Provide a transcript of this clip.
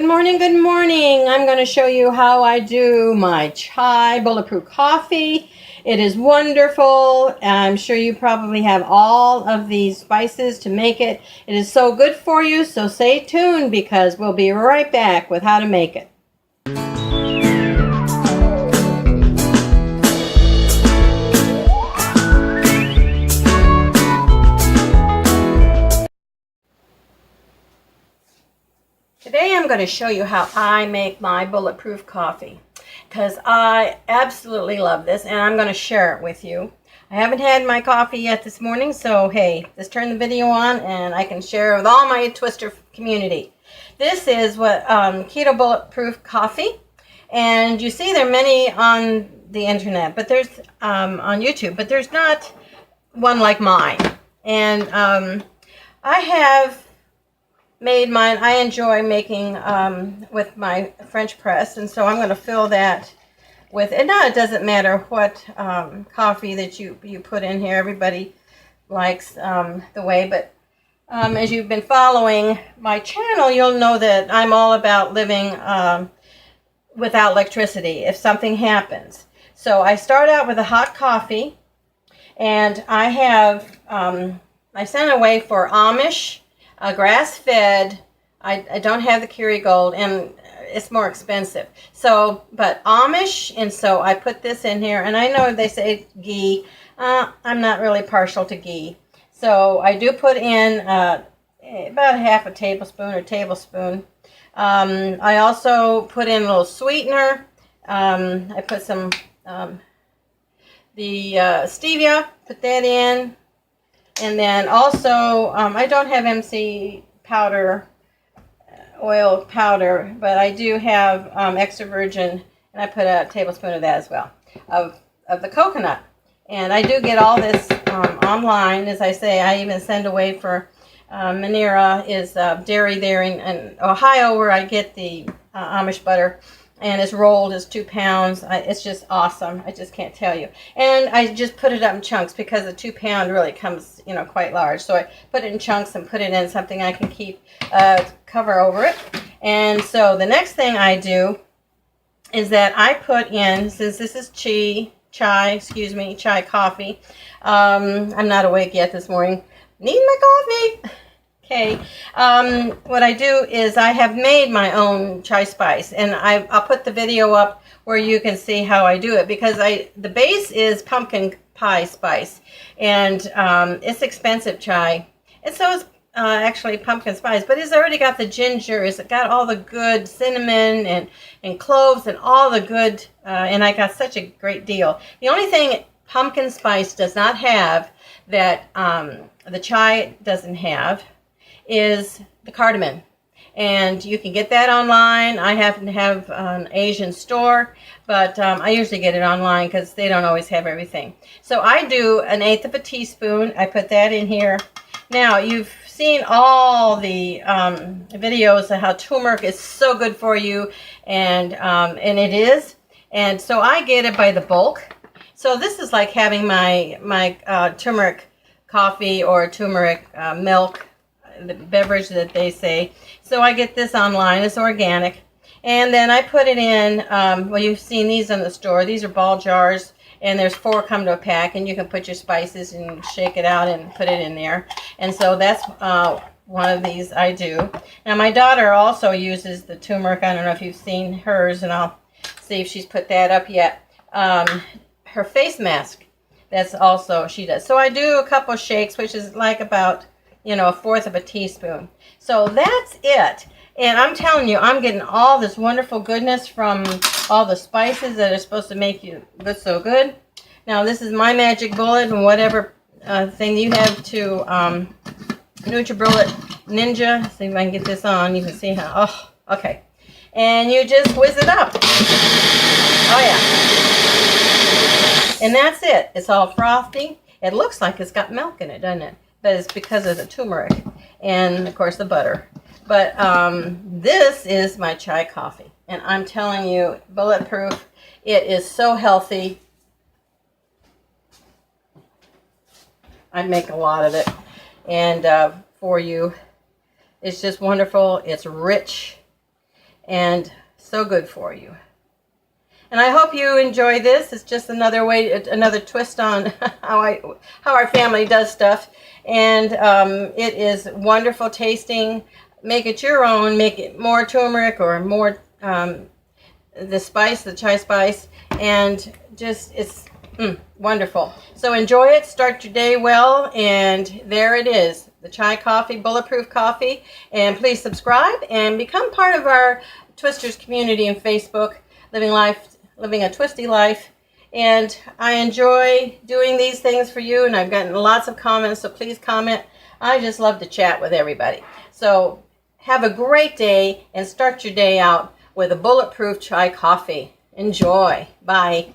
morning, good morning. I'm going to show you how I do my chai bulletproof coffee. It is wonderful. I'm sure you probably have all of these spices to make it. It is so good for you, so stay tuned because we'll be right back with how to make it. Today I'm going to show you how I make my bulletproof coffee because I absolutely love this and I'm going to share it with you. I haven't had my coffee yet this morning, so hey, just turn the video on and I can share with all my Twister community. This is what Keto bulletproof coffee, and you see there are many on the internet, but there's on YouTube, but there's not one like mine. And I have made mine. I enjoy making with my French press, and so I'm going to fill that with, and now it doesn't matter what coffee that you put in here. Everybody likes the way, but as you've been following my channel, you'll know that I'm all about living without electricity if something happens. So I start out with a hot coffee, and I have I sent away for Amish, grass-fed. I don't have the Kerrygold, and it's more expensive. So, but Amish, and so I put this in here, and I know they say ghee. I'm not really partial to ghee. So I do put in about half a tablespoon or tablespoon. I also put in a little sweetener. I put some the stevia, put that in. And then also, I don't have MC powder, oil powder, but I do have extra virgin, and I put a tablespoon of that as well, of the coconut. And I do get all this online. As I say, I even send away for Manera is dairy there in Ohio, where I get the Amish butter. And it's rolled as 2 pounds. It's just awesome. I just can't tell you. And I just put it up in chunks because the 2 pound really comes, quite large. So I put it in chunks and put it in something I can keep cover over it. And so the next thing I do is that I put in, since this is chai coffee. I'm not awake yet this morning. Need my coffee. Okay, what I do is I have made my own chai spice, and I'll put the video up where you can see how I do it, because the base is pumpkin pie spice, and it's expensive chai, and so is actually pumpkin spice, but it's already got the ginger, it's got all the good cinnamon and cloves and all the good, and I got such a great deal. The only thing pumpkin spice does not have that the chai doesn't have is the cardamom, and you can get that online. I happen to have an Asian store, but I usually get it online because they don't always have everything. So I do 1/8 of a teaspoon. I put that in here. Now, you've seen all the videos of how turmeric is so good for you, and it is. And so I get it by the bulk. So this is like having my turmeric coffee or turmeric milk, the beverage that they say. So I get this online. It's organic. And then I put it in, well, you've seen these in the store. These are ball jars, and there's 4 come to a pack, and you can put your spices and shake it out and put it in there. And so that's one of these I do. Now, my daughter also uses the turmeric. I don't know if you've seen hers, and I'll see if she's put that up yet. Her face mask, that's also, she does. So I do a couple of shakes, which is like about 1/4 of a teaspoon. So that's it. And I'm telling you, I'm getting all this wonderful goodness from all the spices that are supposed to make you look so good. Now, this is my magic bullet, and whatever thing you have to NutriBullet Ninja. See if I can get this on. You can see how, oh, okay. And you just whiz it up. Oh, yeah. And that's it. It's all frothy. It looks like it's got milk in it, doesn't it? But it's because of the turmeric and, of course, the butter. But this is my chai coffee. And I'm telling you, bulletproof, it is so healthy. I make a lot of it. And for you, it's just wonderful. It's rich. and so good for you. And I hope you enjoy this. It's just another way, another twist on how our family does stuff. And it is wonderful tasting. Make it your own. Make it more turmeric or more the spice, the chai spice, and just it's wonderful. So enjoy it. Start your day well. And there it is, the chai coffee, bulletproof coffee. And please subscribe and become part of our Twisters community in Facebook, living a twisty life. And I enjoy doing these things for you, and I've gotten lots of comments, so please comment. I just love to chat with everybody. So have a great day and start your day out with a bulletproof chai coffee. Enjoy. Bye.